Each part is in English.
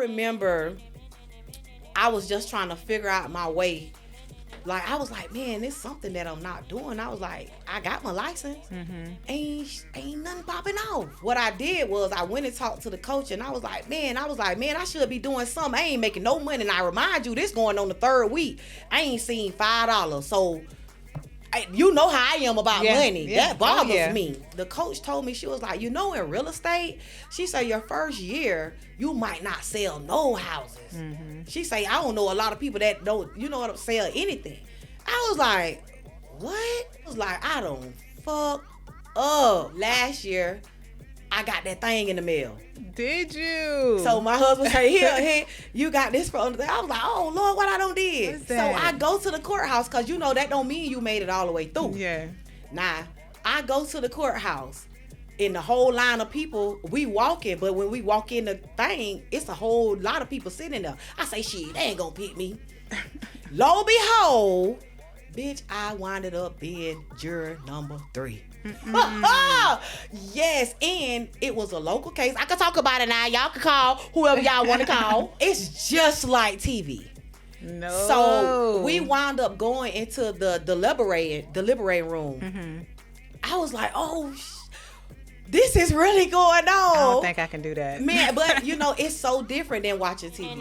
remember I was just trying to figure out my way. Like, I was like, man, it's something that I'm not doing. I was like, I got my license. Ain't nothing popping off. What I did was I went and talked to the coach, and I was like, man, I should be doing something. I ain't making no money. And I remind you, this going on the third week. I ain't seen $5. So, you know how I am about money. Yeah. That bothers me. The coach told me, she was like, in real estate, she said your first year, you might not sell no houses. She say, I don't know a lot of people that don't, sell anything. I was like, what? I was like, I don't fuck up. Last year, I got that thing in the mail. Did you? So my husband said, here, you got this from there. I was like, oh Lord, what I done did. So I go to the courthouse, because that don't mean you made it all the way through. Yeah. Now, I go to the courthouse, and the whole line of people, we walking, but when we walk in the thing, it's a whole lot of people sitting there. I say, shit, they ain't gonna pick me. Lo and behold, bitch, I winded up being juror number 3. Yes, and it was a local case. I can talk about it now. Y'all can call whoever y'all want to call. It's just like TV. No. So we wound up going into the deliberating room. I was like, oh, this is really going on. I don't think I can do that. Man, but it's so different than watching TV.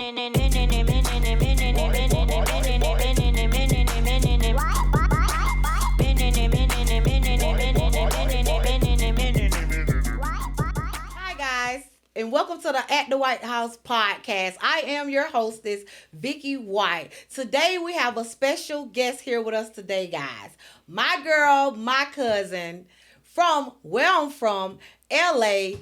Hi guys, and welcome to the At DaWhyteHouse Podcast. I am your hostess, Vicky White. Today we have a special guest here with us today, guys. My girl, my cousin, from where I'm from, LA.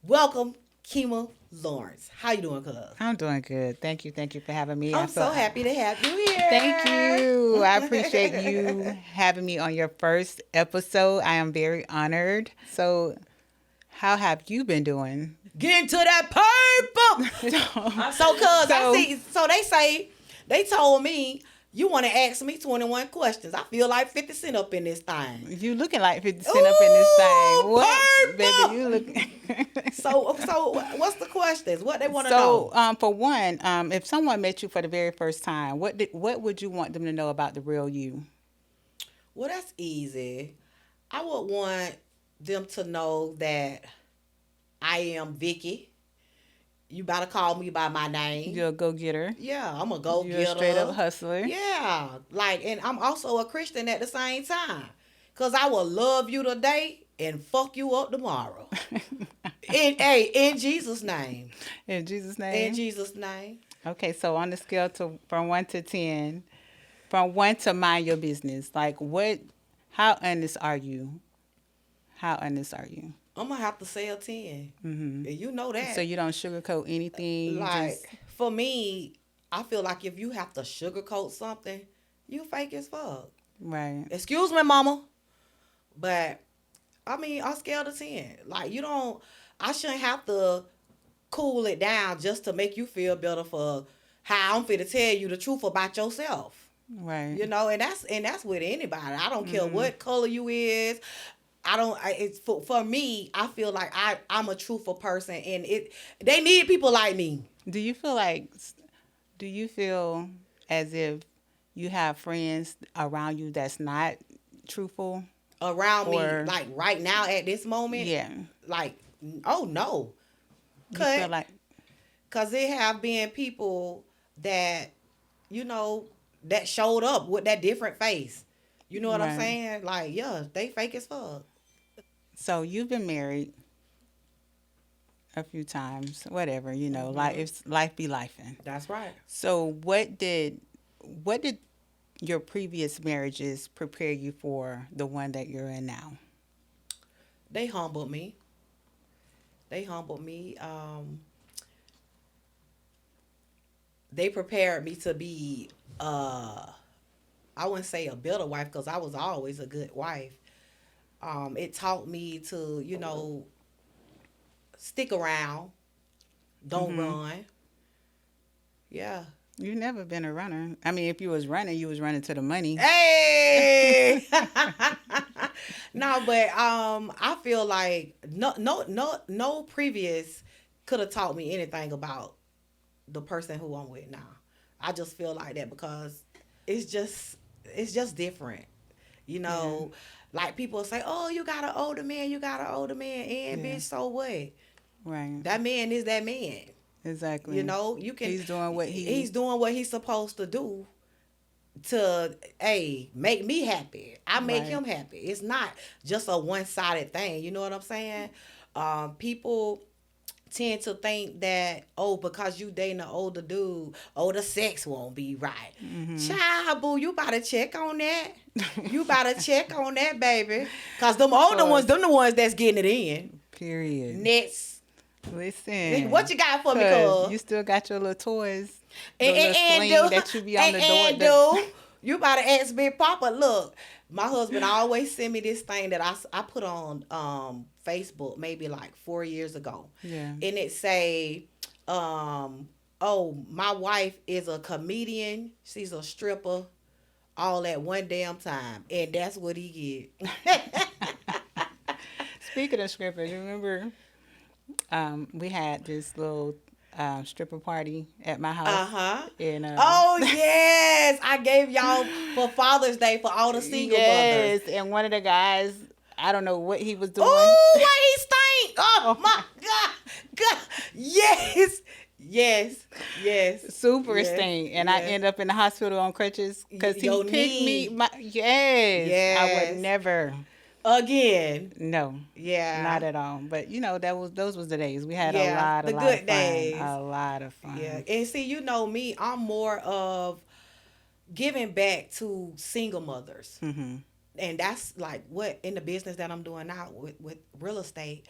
Welcome, Kima Lawrence. How you doing, cuz? I'm doing good. Thank you for having me. I'm so happy to have you here. Thank you. I appreciate you having me on your first episode. I am very honored. So, how have you been doing? Getting to that paper. They told me, you want to ask me 21 questions. I feel like 50 Cent up in this thing. You looking like 50 Cent up in this thing. What? Paper. Baby, you looking. So what's the questions? What they want to know? So, for one, if someone met you for the very first time, what would you want them to know about the real you? Well, that's easy. I would want them to know that I am Vicky. You better call me by my name. You're a go-getter. Yeah, I'm a go-getter. You're a straight-up hustler. Yeah, and I'm also a Christian at the same time. Because I will love you today and fuck you up tomorrow. in Jesus' name. In Jesus' name? In Jesus' name. Okay, so on the scale from 1 to 10, from 1 to mind your business, how honest are you? How honest are you? I'm going to have to say a 10. And you know that. So you don't sugarcoat anything? For me, I feel like if you have to sugarcoat something, you fake as fuck. Right. Excuse me, mama. But, I scale to 10. I shouldn't have to cool it down just to make you feel better for how I'm finna tell you the truth about yourself. Right. And that's with anybody. I don't care what color you is. It's for me, I feel like I'm a truthful person, and they need people like me. Do you feel as if you have friends around you that's not truthful? Around me, like right now at this moment? Yeah. Oh no. Cause there have been people that, that showed up with that different face. You know what I'm saying? They fake as fuck. So you've been married a few times, whatever, life be lifing. That's right. So what did your previous marriages prepare you for the one that you're in now? They humbled me. They prepared me to be, I wouldn't say a better wife, because I was always a good wife. It taught me to, stick around. Don't run. Yeah. You never been a runner. If you was running, you was running to the money. Hey! No, but I feel like no previous could have taught me anything about the person who I'm with now. I just feel like that because it's just different. You know, like people say, "Oh, you got an older man, you got an older man," and Yeah. bitch, so what? Right. That man is that man. Exactly. You know, you can. He's doing what He's doing what he's supposed to do to make me happy. I make Right. him happy. It's not just a one sided thing. You know what I'm saying? People tend to think that, oh, because you dating an older dude, oh, the sex won't be right. Child, boo, you better check on that. You better check on that, baby. Because them older ones, them the ones that's getting it in. Period. Next. Listen. What you got for me, Cause cuz? you still got your little toys. And, The little sling do, that you be on the door. and do, you about to ask Big Papa, look, my husband always send me this thing that I put on Facebook maybe like 4 years ago. Yeah. And it say, oh, my wife is a comedian, she's a stripper, all at one damn time. And that's what he get. Speaking of strippers, you remember we had this little stripper party at my house. Uh-huh. And, oh, yes. I gave y'all for Father's Day for all the single mothers. Yes, and one of the guys, I don't know what he was doing. Oh, what he stink. Oh, my God. God. Yes. Yes. Yes. Super yes. stink. And I end up in the hospital on crutches because he Your picked knee. me. Yes. Yes. I would never. Again. No. Yeah. Not at all. But you know, those was the days. We had a Yeah, lot the of good fun. days. A lot of fun. Yeah. And see, you know me, I'm more of giving back to single mothers. Mm-hmm. And that's like what in the business that I'm doing now with real estate.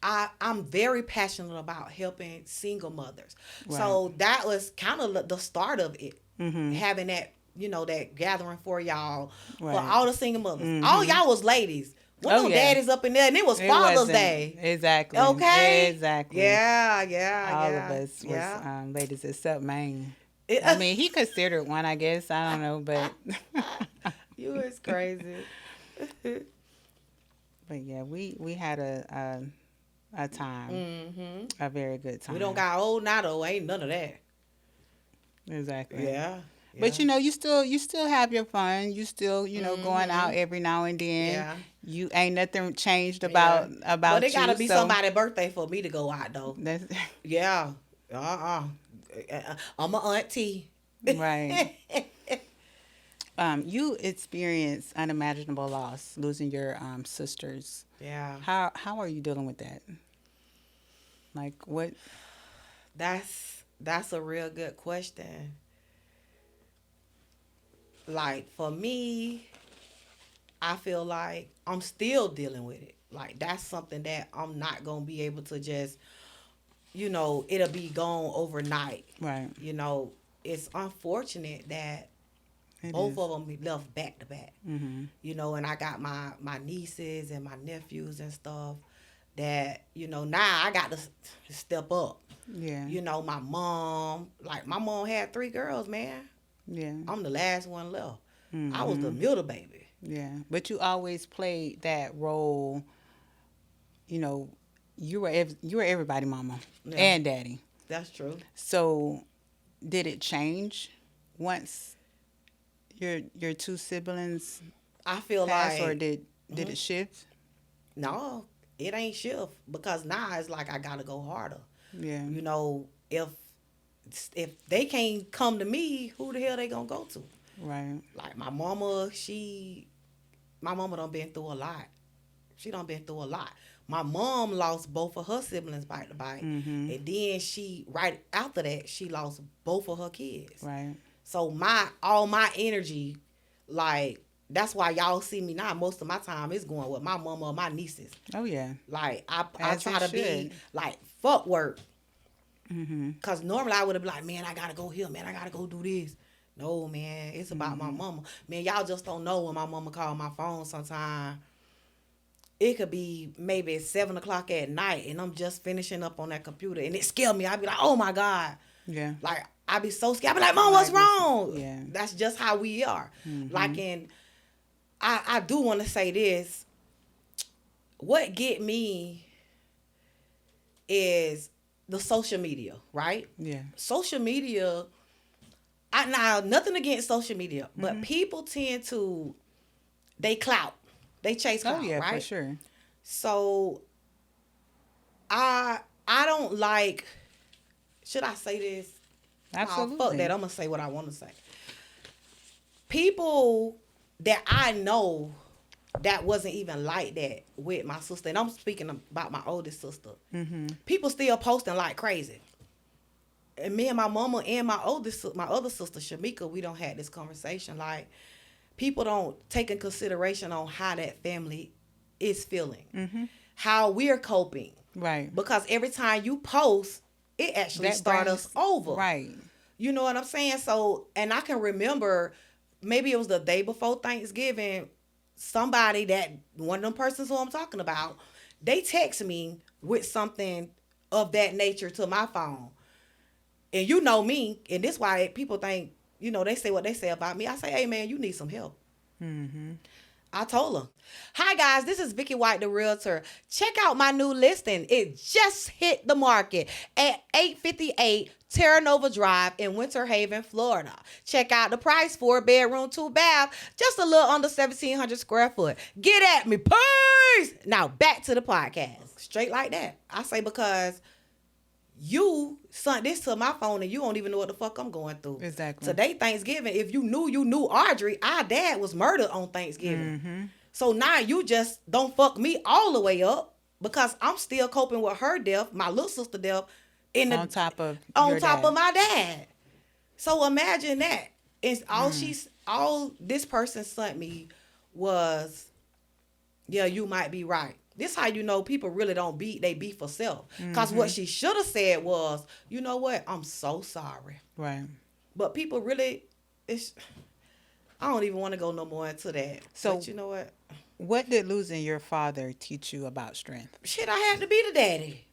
I'm very passionate about helping single mothers. Right. So that was kind of the start of it. Mm-hmm. Having that, you know, that gathering for y'all, Right. for all the single mothers. Mm-hmm. All y'all was ladies. One of them daddies up in there, and it was Father's wasn't. Day. Exactly. Okay? Exactly. Yeah. All of us was ladies except mine. It- I mean, he considered one, I guess. I don't know, but You is crazy. but yeah, we had a time, Mm-hmm. a very good time. We don't got old now though. Ain't none of that. Exactly. Yeah. But you know, you still have your fun. You still, going out every now and then. Yeah. You ain't nothing changed about But it you. gotta be so somebody's birthday for me to go out though. That's Yeah. I'm a auntie. right. You experienced unimaginable loss, losing your sisters. Yeah. How are you dealing with that? Like what? That's a real good question. Like for me, I feel like I'm still dealing with it. Like that's something that I'm not gonna be able to just, it'll be gone overnight. Right. It's unfortunate that It both is. of them left back to back. Mm-hmm. And I got my nieces and my nephews and stuff that, now I got to step up. Yeah. My mom had 3 girls, man. Yeah. I'm the last one left. Mm-hmm. I was the middle baby. Yeah. But you always played that role. You were everybody, mama and daddy. That's true. So, did it change once your 2 siblings I feel passed, like or did it shift? No, it ain't shift because now it's like I gotta go harder. Yeah. If they can't come to me, who the hell they gonna go to? Right. Like my mama done been through a lot. She done been through a lot. My mom lost both of her siblings bite to bite. Mm-hmm. And then right after that, she lost both of her kids. Right. So all my energy, like, that's why y'all see me now. Most of my time is going with my mama or my nieces. Oh yeah. Like I As try it to be should. like fuck work. Mm-hmm. Cause normally I would have been like, man, I gotta go here, man, I gotta go do this. No, man, it's about my mama. Man, y'all just don't know when my mama call my phone sometime. It could be maybe 7 o'clock at night and I'm just finishing up on that computer and it scared me. I'd be like, oh my God. Yeah. Like, I'd be so scared. I'd be like, Mom, what's wrong? Yeah. That's just how we are. Mm-hmm. Like, I do want to say this. What get me is the social media, right? Yeah. Social media, now nothing against social media, but people tend to, they chase clout, Oh yeah, right? for sure. So I don't like, should I say this? Absolutely. Fuck that. I'm gonna say what I want to say. People that I know that wasn't even like that with my sister, and I'm speaking about my oldest sister. People still posting like crazy. And me and my mama and my other sister Shamika, we don't have this conversation. Like, people don't take in consideration on how that family is feeling, how we're coping. Right. Because every time you post, it actually starts us over. Right. You know what I'm saying? So, and I can remember, maybe it was the day before Thanksgiving, somebody that, one of them persons who I'm talking about, they text me with something of that nature to my phone. And you know me, and this why people think, they say what they say about me. I say, hey man, you need some help. I told her, hi guys, this is Vicky White, the realtor. Check out my new listing. It just hit the market at 858 Terra Nova Drive in Winter Haven, Florida. Check out the price, 4-bedroom, 2-bath, just a little under 1,700 square foot. Get at me, please. Now back to the podcast. Straight like that. I say, because you sent this to my phone and you don't even know what the fuck I'm going through. Exactly. Today, Thanksgiving, if you knew Audrey, our dad was murdered on Thanksgiving. So now you just don't fuck me all the way up, because I'm still coping with her death, my little sister death, on top of my dad. So imagine that. It's all this person sent me was, yeah, you might be right. This how you know people really don't beat they beef for self. Because what she should have said was, you know what, I'm so sorry. Right. But people really, I don't even want to go no more into that. So but you know what? What did losing your father teach you about strength? Shit, I had to be the daddy.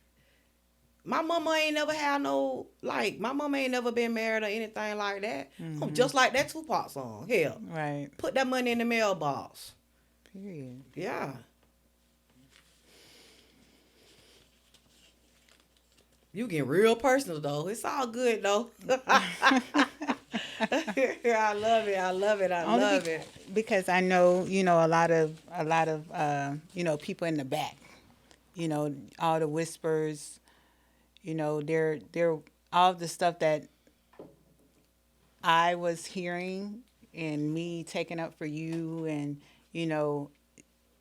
My mama ain't never had my mama ain't never been married or anything like that. I'm just like that Tupac song. Hell. Right. Put that money in the mailbox. Period. Yeah. You get real personal though. It's all good though. I love it. I love it. Because I know, a lot of people in the back, all the whispers, they're all the stuff that I was hearing and me taking up for you, and,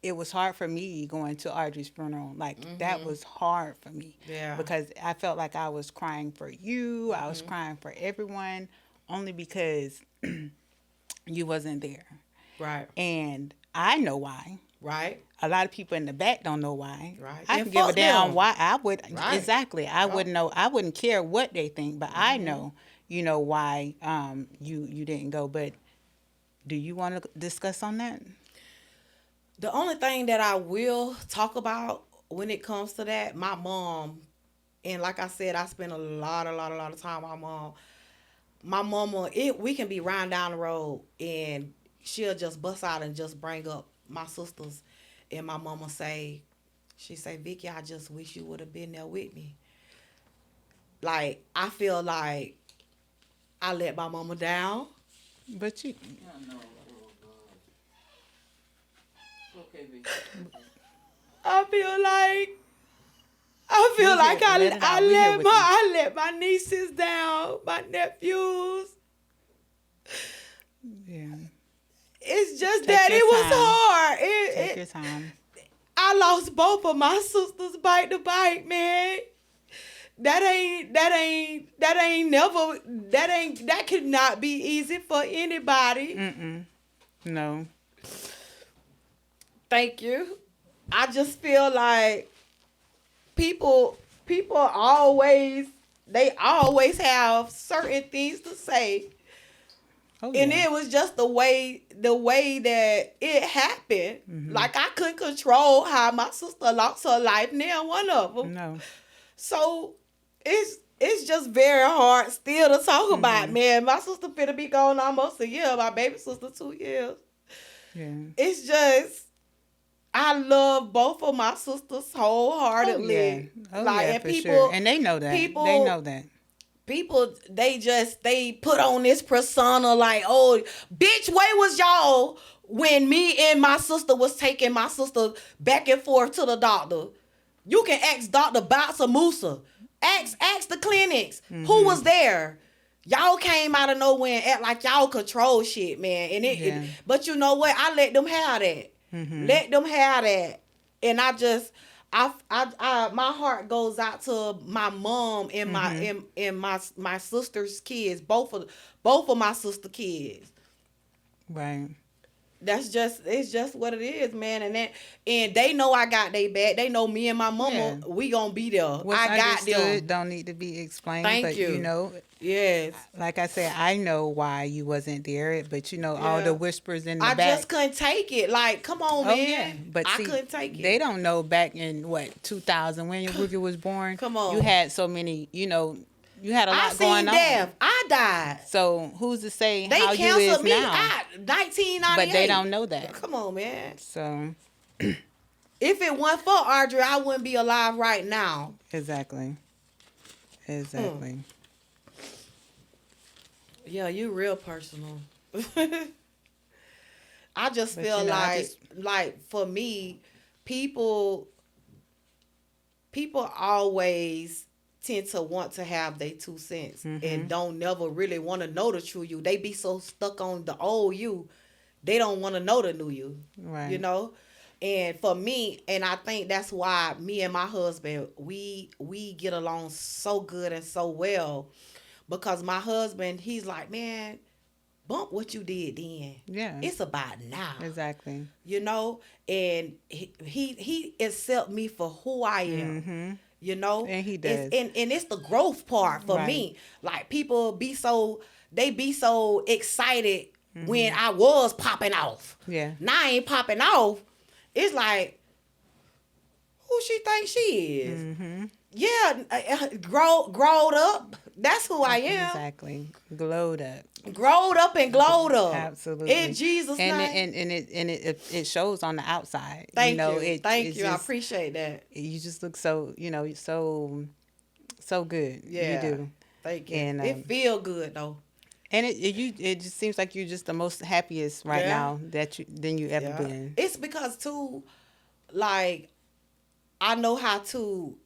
it was hard for me going to Audrey's funeral. Like, that was hard for me. Yeah. Because I felt like I was crying for you. I was crying for everyone, only because you wasn't there. Right. And I know why. Right. A lot of people in the back don't know why. Right. I And can give a fuck damn them. why. I would. Right. Exactly. I wouldn't know. I wouldn't care what they think, but I know, why you didn't go. But do you want to discuss on that? The only thing that I will talk about when it comes to that, my mom, and like I said, I spend a lot of time with my mom. My mama, we can be riding down the road and she'll just bust out and just bring up my sisters, and my mama she say, Vicky, I just wish you would have been there with me. Like, I feel like I let my mama down. But you. I feel like I let my nieces down, my nephews. Yeah. It's just Take that your it was time. hard. Take your time. I lost both of my sisters bite to bite, man. That could not be easy for anybody. No. Thank you. I just feel like people always have certain things to say. Oh, yeah. And it was just the way that it happened. Like, I couldn't control how my sister lost her life, near one of them. No. So it's just very hard still to talk about, man. My sister finna be gone almost a year. My baby sister 2 years. Yeah. It's just, I love both of my sisters wholeheartedly. Oh like, yeah, and for people, sure. And they know that. people, They know that. People, they put on this persona like, oh, bitch, where was y'all when me and my sister was taking my sister back and forth to the doctor? You can ask Dr. Boutsa Musa. Ask the clinics. Who was there? Y'all came out of nowhere and act like y'all control shit, man. And but you know what? I let them have that. Let them have that. And my heart goes out to my mom and my sister's kids, both of my sister kids. Right. It's just what it is, man. And they know I got they back. They know me and my mama, we gonna be there. What's I got them. Don't need to be explained. Thank you. You know, yes. Like I said, I know why you wasn't there, but you know all the whispers in the back. I just couldn't take it. Like, come on, man. Yeah. But I couldn't take it. They don't know back in 2000 when Wiggy was born. Come on. You had so many, you had a lot going on. Death. I died. So who's to say they how you canceled is me now? 1998. But they don't know that. Come on, man. So if it weren't for Audrey, I wouldn't be alive right now. Exactly. Yeah, you real personal. I just feel like for me, people always tend to want to have their 2 cents and don't never really want to know the true you. They be so stuck on the old you, they don't want to know the new you. Right. You know? And for me, and I think that's why me and my husband, we get along so good and so well, because my husband, he's like, man, bump what you did then. Yeah. It's about now. Exactly. You know? And he accept me for who I am. You know? And he does. And it's the growth part for me. Like, people be so excited when I was popping off. Yeah. Now I ain't popping off. It's like, who she thinks she is? Yeah, growed up. That's who I am. Exactly. Glowed up. Growed up and glowed up. Absolutely. In Jesus' name. And it shows on the outside. Thank you. Thank you. I appreciate that. You just look so, so good. Yeah. You do. Thank you. And it feel good though. And it just seems like you're just the most happiest right now than you ever been. It's because too, like, I know how to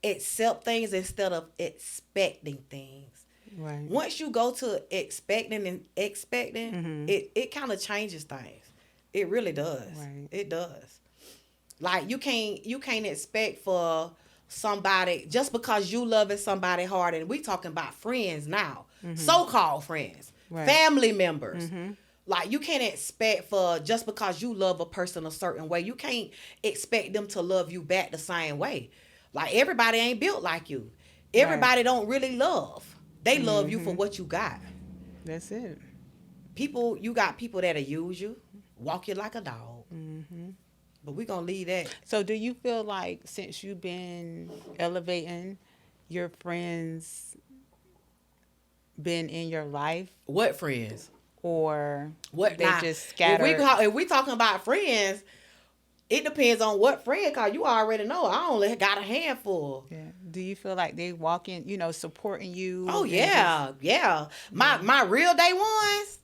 accept things instead of expecting things. Right. Once you go to expecting, it kind of changes things. It really does. Right. It does. Like, you can't expect for somebody, just because you loving somebody hard, and we talking about friends now, so-called friends, family members. Like, you can't expect for, just because you love a person a certain way, you can't expect them to love you back the same way. Like, everybody ain't built like you. Everybody don't really love. They love you for what you got. That's it. You got people that'll use you, walk you like a dog. But we're going to leave that. So do you feel like, since you've been elevating, your friends been in your life? What friends? Or what? They just scatter? If we talking about friends, it depends on what friend, because you already know I only got a handful. Yeah. Do you feel like they walking, supporting you? Oh, yeah. My real day ones,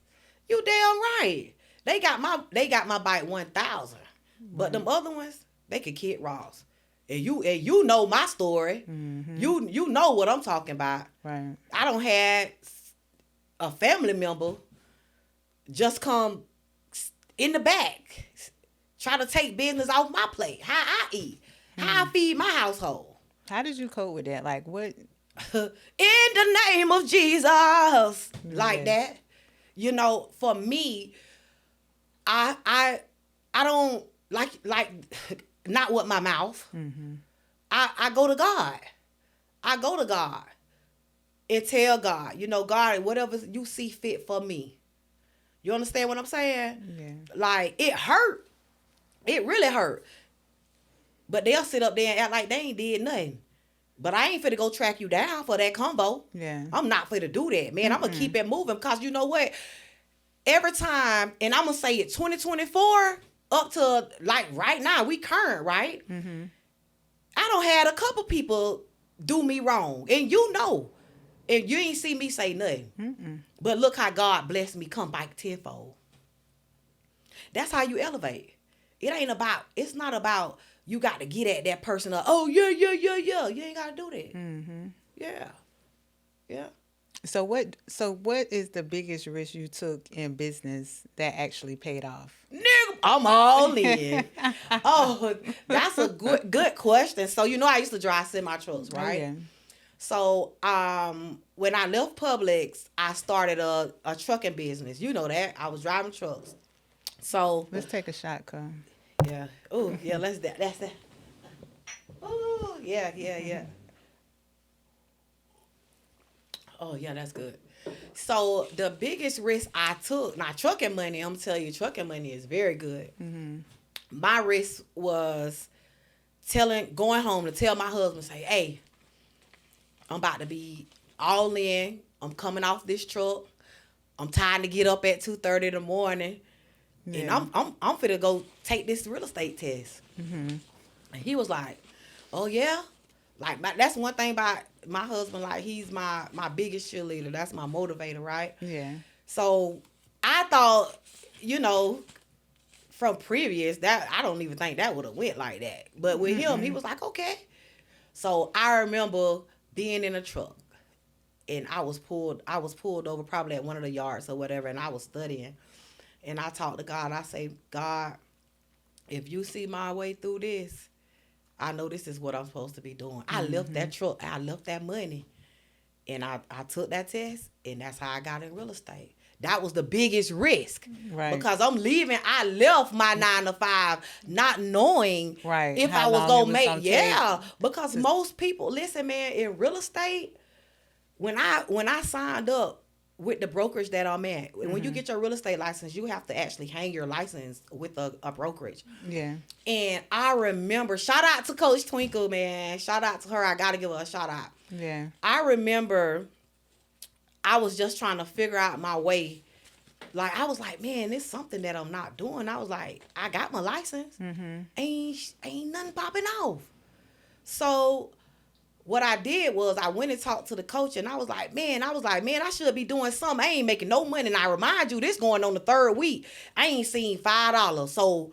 you damn right. They got my bite 1,000. But them other ones, they could kid Ross. And you know my story. You know what I'm talking about. Right. I don't have a family member just come in the back, try to take business off my plate. How I eat. How I feed my household. How did you cope with that? Like, what? In the name of Jesus. Like that. For me, I don't like not with my mouth. I go to God. I go to God and tell God, God, whatever you see fit for me. You understand what I'm saying? Yeah. Like, it hurt. It really hurt. But they'll sit up there and act like they ain't did nothing. But I ain't finna go track you down for that combo. Yeah. I'm not finna do that, man. I'm gonna keep it moving, because you know what? Every time, and I'm gonna say it, 2024, up to like right now, we current, right? Mm-hmm. I don't had a couple people do me wrong, and and you ain't see me say nothing. Mm-mm. But look how God blessed me, come back tenfold. That's how you elevate. It's not about you got to get at that person. Oh yeah. You ain't got to do that. Mm-hmm. Yeah. So what is the biggest risk you took in business that actually paid off? Nigga, I'm all in. Oh, that's a good question. So I used to drive semi trucks, right? Oh, yeah. So when I left Publix, I started a trucking business. You know that. I was driving trucks. So let's take a shot, cuz. Yeah. Oh, yeah, that's that. Oh, yeah. Oh, yeah, that's good. So the biggest risk I took, now trucking money, I'm telling you, trucking money is very good. Mm-hmm. My risk was going home to tell my husband, say, hey, I'm about to be all in. I'm coming off this truck. I'm tired to get up at 2:30 in the morning. Yeah. And I'm finna go take this real estate test. Mm-hmm. And he was like, oh, yeah? Like, that's one thing about my husband. Like, he's my biggest cheerleader. That's my motivator, right? Yeah. So I thought, from previous, that I don't even think that would have went like that. But with him, he was like, okay. So I remember being in a truck. And I was pulled over probably at one of the yards or whatever. And I was studying. And I talked to God. I say, God, if you see my way through this, I know this is what I'm supposed to be doing. I left that truck. I left that money. And I took that test. And that's how I got in real estate. That was the biggest risk. Right. Because I'm leaving. I left my 9 to 5 not knowing if how I was going to make. Yeah. Because most people, listen, man, in real estate, when I signed up with the brokerage that I'm at, when you get your real estate license, you have to actually hang your license with a brokerage. Yeah. And I remember, shout out to Coach Twinkle, man. Shout out to her. I got to give her a shout out. Yeah. I remember I was just trying to figure out my way. Like, I was like, man, it's something that I'm not doing. I was like, I got my license. Mm-hmm. Ain't nothing popping off. So what I did was I went and talked to the coach, and I was like, man, I should be doing something. I ain't making no money. And I remind you, this going on the 3rd week. I ain't seen $5. So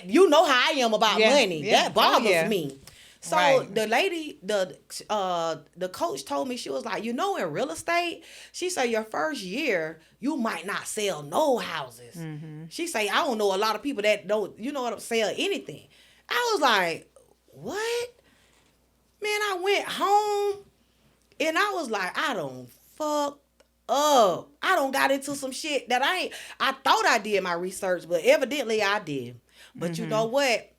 you know how I am about money. Yeah. That bothers me. So the lady, the coach told me, she was like, in real estate, she said your first year, you might not sell no houses. Mm-hmm. She say, I don't know a lot of people that don't, sell anything. I was like, what? Man, I went home and I was like, I don't fuck up. I don't got into some shit that I thought I did my research, but evidently I did. But you know what?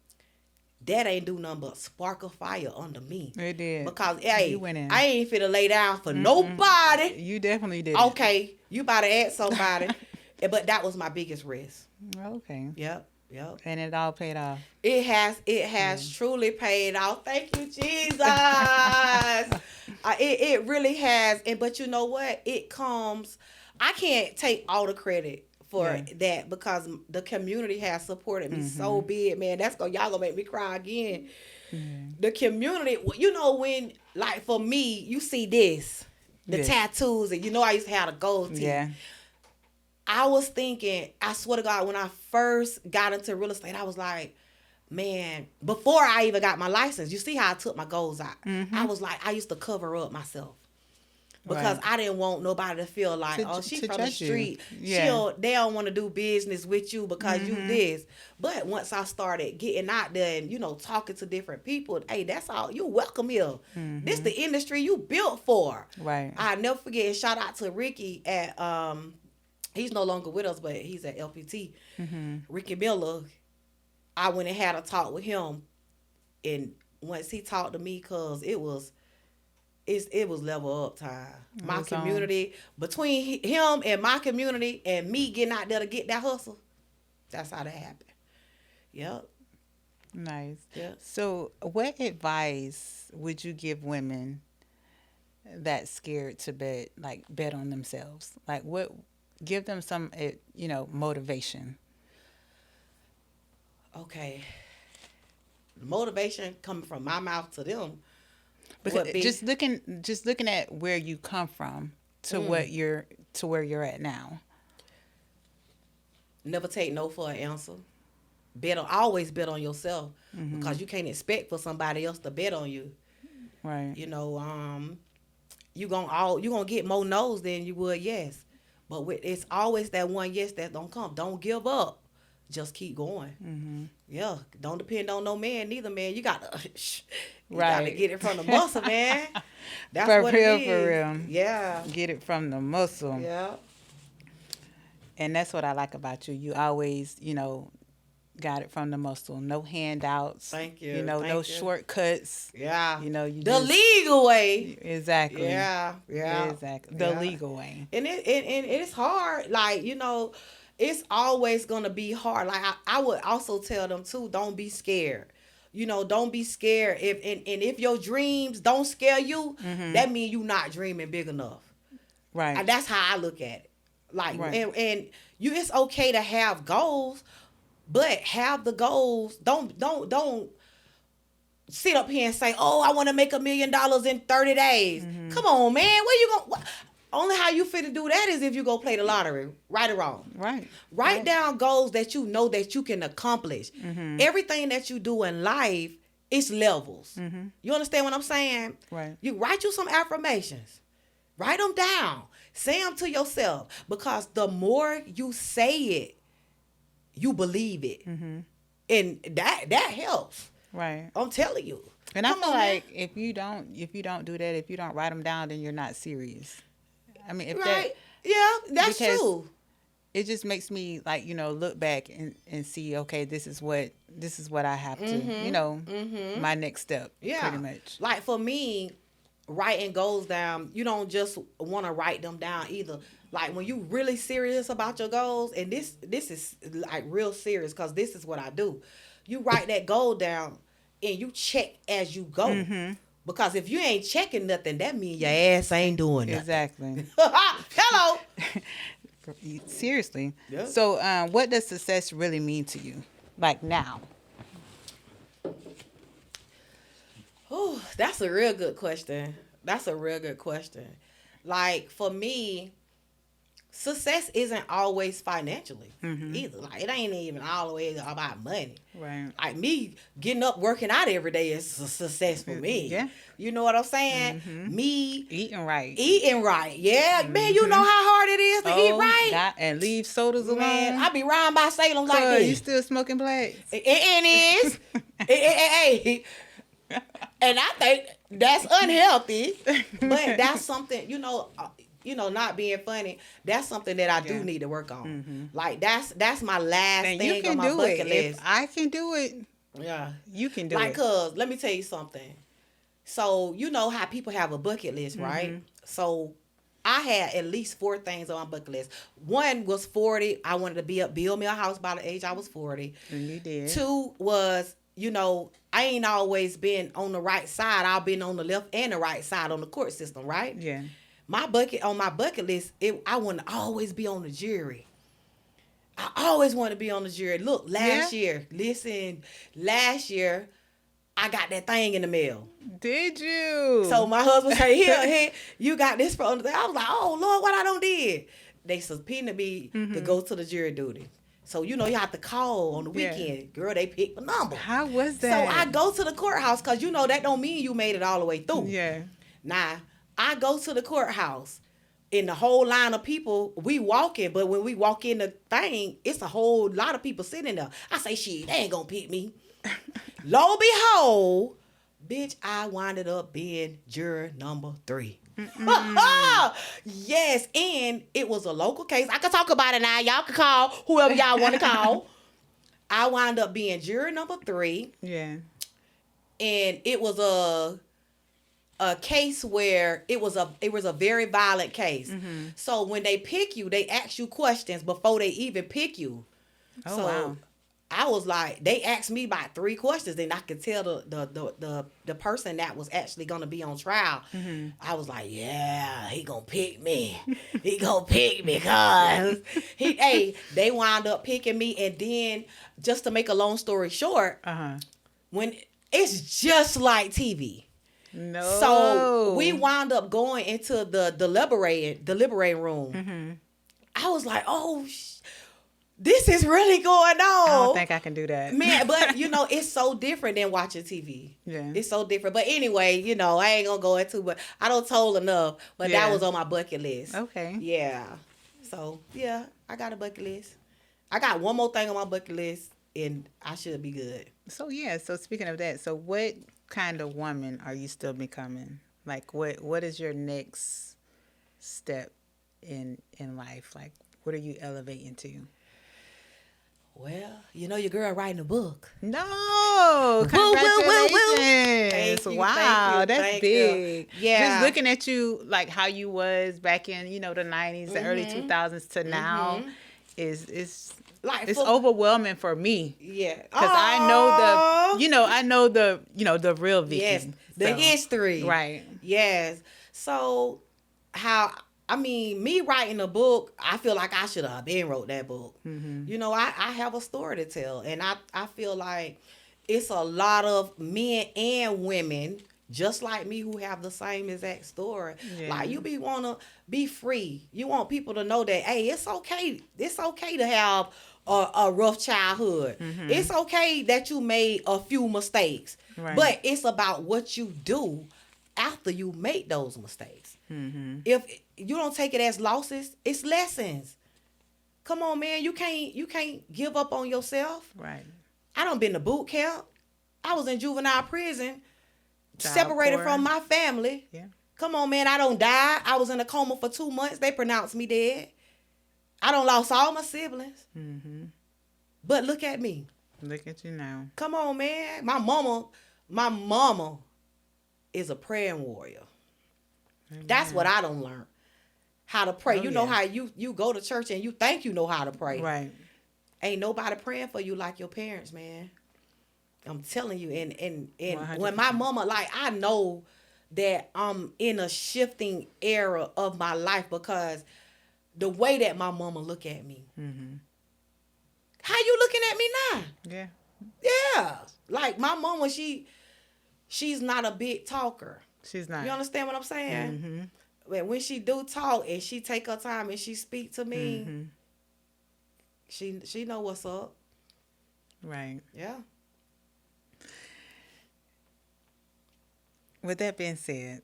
That ain't do nothing but spark a fire under me. It did. Because, hey, I ain't finna lay down for nobody. You definitely did. Okay. You about to add somebody. But that was my biggest risk. Okay. Yep. And it all paid off. It has truly paid off. Thank you, Jesus. It really has. But you know what? It comes. I can't take all the credit for that because the community has supported me so big, man. Y'all gonna make me cry again. Mm-hmm. The community, when like for me, you see this, the tattoos, and I used to have the gold teeth. Yeah. I was thinking, I swear to God, when I first got into real estate, I was like, man, before I even got my license, you see how I took my goals out. Mm-hmm. I was like, I used to cover up myself. Because I didn't want nobody to feel like, she's from the street. Yeah. They don't want to do business with you because you this. But once I started getting out there and, talking to different people, hey, that's all. You're welcome here. Mm-hmm. This the industry you built for. Right. I never forget, shout out to Ricky at, he's no longer with us, but he's at LPT. Mm-hmm. Ricky Miller, I went and had a talk with him. And once he talked to me, because it was level up time. My community, between him and my community and me getting out there to get that hustle, that's how that happened. Yep. Nice. Yep. So what advice would you give women that's scared to bet on themselves? Like give them some, motivation. okay, the motivation coming from my mouth to them. Because just looking at where you come from to where you're at now. Never take no for an answer. Always bet on yourself, because you can't expect for somebody else to bet on you. Right. You know, you gonna get more no's than you would yes, but it's always that one yes that don't come. Don't give up. Just keep going. Yeah, don't depend on no man neither, man. You gotta get it from the muscle, man. That's for what real, it is. for real. Yeah, Get it from the muscle. yeah. And that's what I like about you. You always, got it from the muscle. No handouts. Thank you. No shortcuts. Yeah. The legal way. Exactly. Yeah. Exactly. The legal way. And it's hard. Like, it's always gonna be hard. Like I would also tell them too, don't be scared. Don't be scared. If your dreams don't scare you, that means you not dreaming big enough. Right. And that's how I look at it. Like, right. and it's okay to have goals, but have the goals. Don't sit up here and say, "Oh, I want to make $1 million in 30 days." Come on, man. Where you going? Only how you fit to do that is if you go play the lottery, right or wrong. Right. Write down goals that you know that you can accomplish. Everything that you do in life, it's levels. You understand what I'm saying? Right. You write you some affirmations. Write them down. Say them to yourself, because the more you say it, you believe it. And that helps. Right. I'm telling you. And I feel like if you don't do that, if you don't write them down, then you're not serious. I mean, that's true. It just makes me look back and see, okay, this is what I have to, my next step. Yeah. Pretty much. Like for me, writing goals down, you don't just want to write them down either. Like when you really serious about your goals, and this is like real serious, because this is what I do. You write that goal down and you check as you go. Because if you ain't checking nothing, that means your ass ain't doing nothing. Exactly. Hello. Seriously. Yeah. So what does success really mean to you? Like now? Oh, that's a real good question. Like for me, success isn't always financially either. Like it ain't even all the way about money. Right. Like me getting up, working out every day is a success for me. Yeah. You know what I'm saying? Me eating right. Yeah, man, you know how hard it is to eat right. And leave sodas alone. Man, I be riding by Salem like this. You still smoking blacks? It is. Hey. And I think that's unhealthy, but that's something, not being funny. That's something that I do need to work on. Like that's my last thing on my bucket list. If I can do it, yeah, you can do it. Like, cause let me tell you something. So you know how people have a bucket list, right? So I had at least 4 things on my bucket list. One was 40. I wanted to build me a house by the age I was 40. And you did. 2 was, I ain't always been on the right side. I've been on the left and the right side on the court system, right? Yeah. On my bucket list, I want to always be on the jury. I always want to be on the jury. Look, last year, I got that thing in the mail. Did you? So my husband said, here, you got this from the thing. I was like, oh, Lord, what I done did? They subpoenaed me to go to the jury duty. So, you have to call on the weekend. Yeah. Girl, they picked the number. How was that? So I go to the courthouse, because, that don't mean you made it all the way through. Yeah. Now, I go to the courthouse. In the whole line of people, we walking, but when we walk in the thing, it's a whole lot of people sitting there. I say, shit, they ain't gonna pick me. Lo and behold, bitch, I winded up being juror number 3. Yes, and it was a local case. I can talk about it now. Y'all can call whoever y'all want to call. I wound up being juror number 3. Yeah. And it was a case where it was a very violent case. So when they pick you, they ask you questions before they even pick you. Oh, so wow. I was like, they asked me about 3 questions, and I could tell the person that was actually gonna be on trial. I was like, yeah, he gonna pick me. He gonna pick me, cause they wound up picking me, and then just to make a long story short, when it's just like TV. No. So we wound up going into the deliberating room. I was like, oh. This is really going on. I don't think I can do that. Man, but it's so different than watching TV. Yeah. It's so different. But anyway, I ain't gonna go into, but I don't told enough. But that was on my bucket list. Okay. Yeah. So yeah, I got a bucket list. I got one more thing on my bucket list, and I should be good. So so speaking of that, so what kind of woman are you still becoming? Like what is your next step in life? Like what are you elevating to? Well, your girl writing a book. No, congratulations! Thank you, wow, that's big. You. Yeah, just looking at you, like how you was back in the 90s, the early 2000s to now, is like it's overwhelming for me. Yeah, because I know the real Vicky. Yes, the history. Right. Yes. So me writing a book, I feel like I should have been wrote that book. I have a story to tell, and I feel like it's a lot of men and women just like me who have the same exact story. Yeah. Like you want to be free. You want people to know that, hey, it's okay. It's okay to have a rough childhood. It's okay that you made a few mistakes, but it's about what you do after you make those mistakes. If you don't take it as losses, it's lessons. Come on, man. You can't give up on yourself. Right. I done been to boot camp. I was in juvenile prison, separated from my family. Yeah. Come on, man. I don't die. I was in a coma for 2 months. They pronounced me dead. I done lost all my siblings. But look at me. Look at you now. Come on, man. My mama is a praying warrior. Amen. That's what I don't learn. How to pray. You know how you go to church and you think you know how to pray. Right. Ain't nobody praying for you like your parents, man. I'm telling you. And when my mama, like, I know that I'm in a shifting era of my life because the way that my mama look at me. How you looking at me now? Yeah. Yeah. Like my mama, she's not a big talker. She's not. You understand what I'm saying? But when she do talk and she take her time and she speak to me, she know what's up. Right. Yeah. With that being said,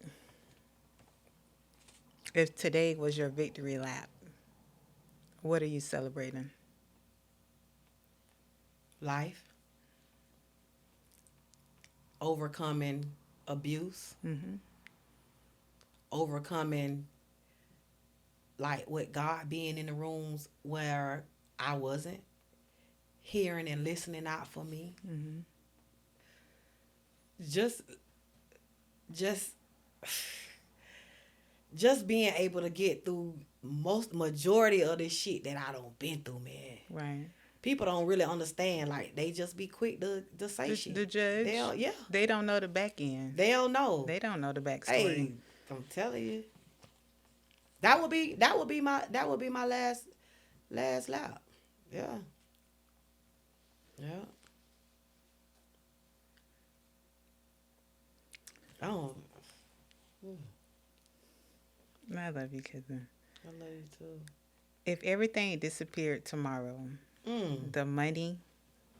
if today was your victory lap, what are you celebrating? Life. Overcoming abuse. Overcoming, like, with God being in the rooms where I wasn't, hearing and listening out for me. Just being able to get through majority of this shit that I done been through, man. Right. People don't really understand. Like, they just be quick to say shit. The judge. They don't know the back end. They don't know. They don't know the backstory. Hey, I'm telling you. That would be my last lap. Yeah. Yeah. Oh. I love you, cousin. I love you too. If everything disappeared tomorrow, the money,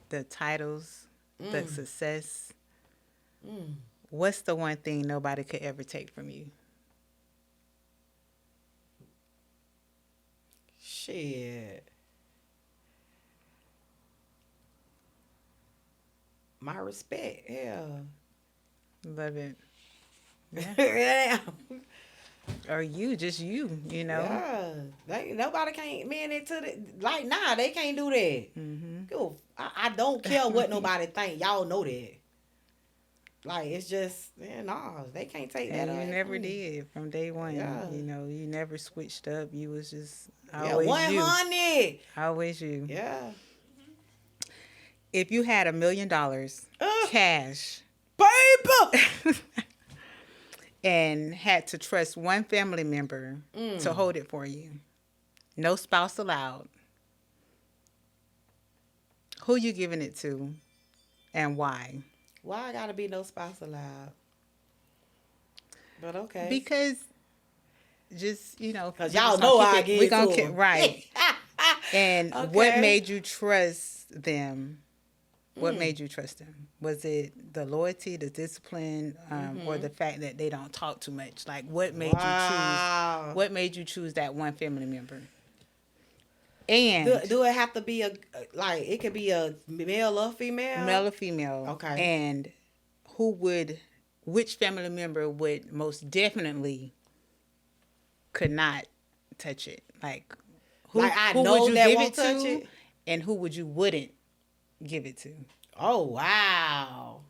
the titles, the success, what's the one thing nobody could ever take from you? Shit. My respect, yeah. Love it. Yeah. Or just you know. Yeah. Nobody can't, man, they can't do that. I don't care what nobody think. Y'all know that. Like, it's just, they can't take that. And you never did from day one. Yeah. You never switched up. You was just always 100. you. Always you. Yeah. if you had $1 million cash Paper. and had to trust one family member to hold it for you, no spouse allowed, who you giving it to and why? Why I gotta be no spouse allowed? But okay. Because just, because y'all know I get to it. Right. And what made you trust them? What made you trust them? Was it the loyalty, the discipline, or the fact that they don't talk too much? Like, what made you choose? What made you choose that one family member? And do it have to be it could be a male or female? Male or female. Okay. And which family member would most definitely could not touch it? Like, who would you give it to? And who would you wouldn't give it to? Oh, wow.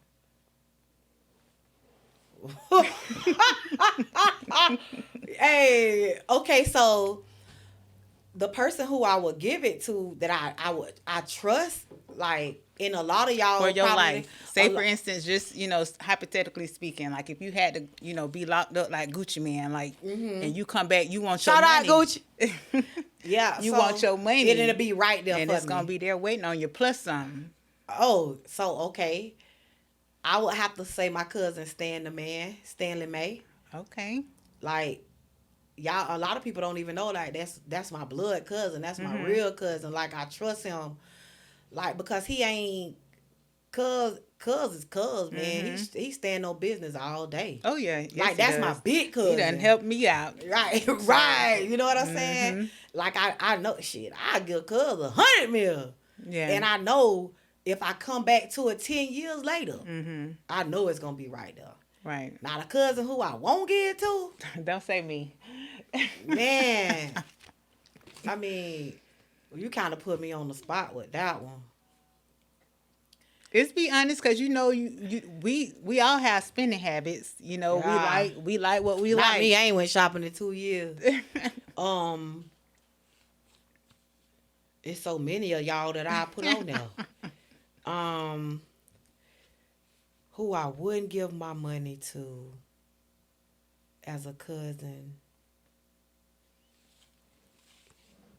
Hey, okay, so the person who I would give it to that I trust, like, in a lot of y'all for your life. Say for instance, just hypothetically speaking, like if you had to be locked up like Gucci Man, like, and you come back, you want your money. Shout out Gucci. Yeah, you want your money. It'll be right there, and it's gonna be there waiting on you plus some. Oh, so okay, I would have to say my cousin Stanley May. Okay, like. Y'all, a lot of people don't even know, like, that's my blood cousin. That's my real cousin. Like, I trust him, like, because he ain't cuz is cuz, man. He stand on business all day. Oh yeah, yes, like that's my big cousin. He done helped me out. Right, right. You know what I'm saying? Like I know shit. I give cuz $100 million. Yeah, and I know if I come back to it 10 years later, I know it's gonna be right there. Right. Now the cousin who I won't give it to. Don't say me. Man, I mean, you kind of put me on the spot with that one. Let's be honest, because we all have spending habits. We like what we like. Not me. I ain't went shopping in 2 years. It's so many of y'all that I put on there. Who I wouldn't give my money to as a cousin.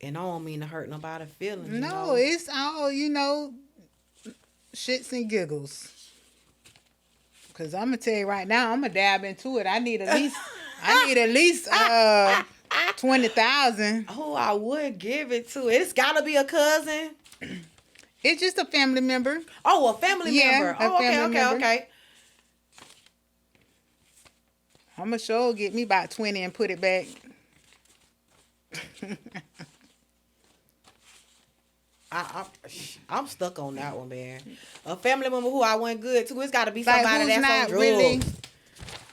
And I don't mean to hurt nobody's feelings. No, it's all, shits and giggles. Because I'm going to tell you right now, I'm going to dab into it. I need at least 20,000. Who I would give it to. It's got to be a cousin. It's just a family member. Oh, a family member. Oh, okay. I'm going to sure get me about 20 and put it back. I'm stuck on that one, man. A family member who I went good to, it's got to be somebody that's on drugs. Really?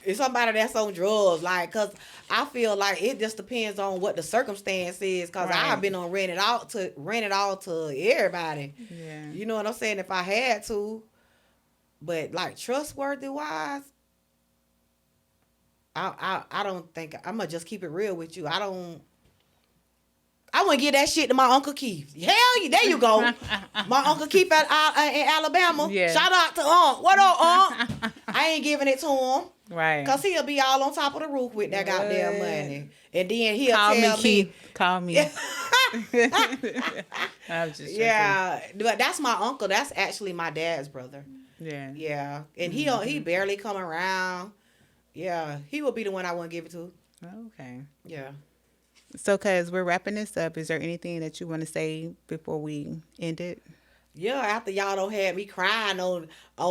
It's somebody that's on drugs, like, cause I feel like it just depends on what the circumstance is. Cause I've been on rent it all to everybody. Yeah. You know what I'm saying? If I had to, but like trustworthy wise, I don't think I'm gonna just keep it real with you. I want to give that shit to my Uncle Keith. Hell yeah, there you go. My Uncle Keith in Alabama. Yeah. Shout out to Unc. What up, Unc? I ain't giving it to him. Right. Because he'll be all on top of the roof with that goddamn money. And then he'll tell me. Keith. Call me. I'm just joking. Yeah. But that's my uncle. That's actually my dad's brother. Yeah. Yeah. And he barely come around. Yeah. He will be the one I want to give it to. Okay. Yeah. So, cuz we're wrapping this up, is there anything that you want to say before we end it? Yeah, after y'all don't have me crying on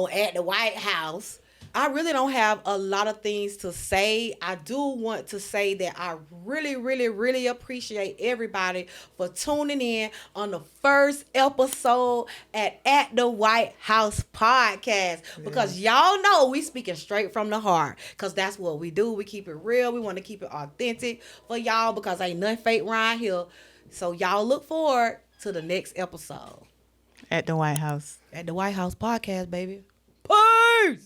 at the White House, I really don't have a lot of things to say. I do want to say that I really, really, really appreciate everybody for tuning in on the first episode at DaWhyteHouse Podcast. Because y'all know we speaking straight from the heart. Because that's what we do. We keep it real. We want to keep it authentic for y'all because ain't nothing fake around here. So y'all look forward to the next episode. At the White House. At DaWhyteHouse Podcast, baby. Peace!